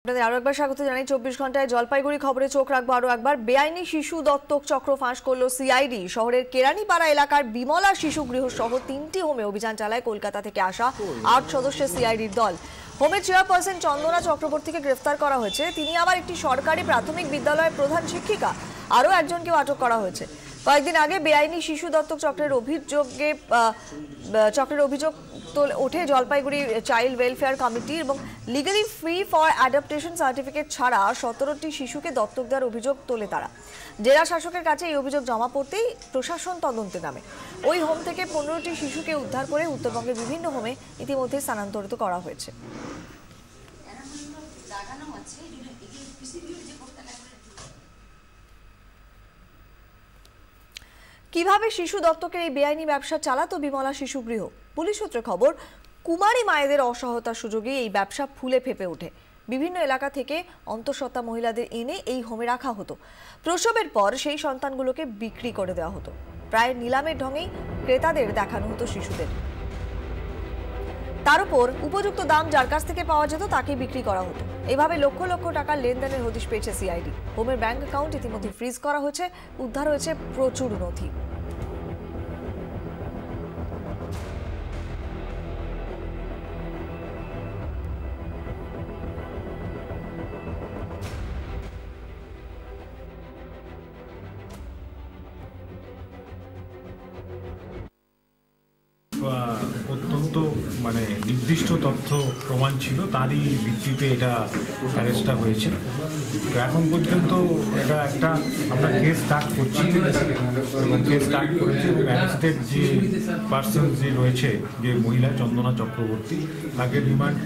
আপনাদের আরো একবার স্বাগত জানাই। 24 ঘন্টায় জলপাইগুড়ি খবরে চোখ রাখবো আরো একবার। বেআইনি শিশু দত্তক চক্র ফাঁস করলো সিআইডি। শহরের কেরানীপাড়া এলাকার বিমলা শিশু গৃহ সহ 3টি হোমে অভিযান চালায় কলকাতা থেকে আসা 8 সদস্যের সিআইডির দল। হোমের চেয়ারপারসন চন্দনা চক্রবর্তীকে গ্রেফতার করা হয়েছে। তিনি আবার একটি সরকারি প্রাথমিক বিদ্যালয়ের প্রধান শিক্ষিকা। আরও একজনকেও আটক করা হয়েছে। কয়েকদিন আগে বেআইনি শিশু দত্তক চক্রের অভিযোগ ওঠে জলপাইগুড়ি চাইল্ড ওয়েলফেয়ার কমিটি এবং legally free for adaptation certificate ছাড়া 17টি শিশুকে দত্তক দেওয়ার অভিযোগ তোলে তারা। জেলা শাসকের কাছে এই অভিযোগ জমা পড়তেই প্রশাসন তদন্তে নামে। ওই হোম থেকে 15টি শিশুকে উদ্ধার করে উত্তরবঙ্গের বিভিন্ন হোমে ইতিমধ্যে স্থানান্তরিত করা হয়েছে। কিভাবে শিশু দত্তকের এই বেআইনি ব্যবসা চালাতো বিমলা শিশু গৃহ? পুলিশ সূত্রে খবর, কুমারী মায়েদের অসহায়তার সুযোগে এই ব্যবসা ফুলে ফেপে ওঠে। বিভিন্ন এলাকা থেকে অন্তঃসত্ত্বা মহিলাদের এনে এই হোমে রাখা হতো। প্রসবের পর সেই সন্তানগুলোকে বিক্রি করে দেওয়া হতো। প্রায় নিলামের ঢঙেই ক্রেতাদের দেখানো হতো শিশুদের। তার উপর উপযুক্ত দাম যার কাছ থেকে পাওয়া যেত তাকেই বিক্রি করা হতো। এভাবে লক্ষ লক্ষ টাকার লেনদেনের হদিশ পেয়েছে সিআইডি। হোমের ব্যাংক অ্যাকাউন্ট ইতিমধ্যে ফ্রিজ করা হয়েছে। উদ্ধার হয়েছে প্রচুর নথি। অত্যন্ত নির্দিষ্ট তথ্য প্রমাণ ছিল, তারই ভিত্তিতে এটা অ্যারেস্টটা হয়েছে। তো এখন পর্যন্ত এটা একটা আমরা কেস স্টার্ট করছি এবং কেস স্টার্ট করেছি এবং অ্যারেস্টেড যে পার্সন যে রয়েছে, যে মহিলা চন্দনা চক্রবর্তী, তাকে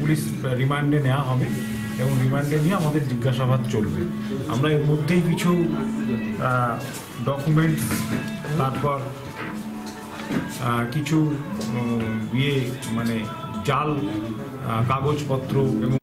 পুলিশ রিমান্ডে নেওয়া হবে এবং রিমান্ডে নিয়ে আমাদের জিজ্ঞাসাবাদ চলবে। আমরা এর মধ্যেই কিছু ডকুমেন্টস, তারপর কিছু জাল কাগজপত্র এবং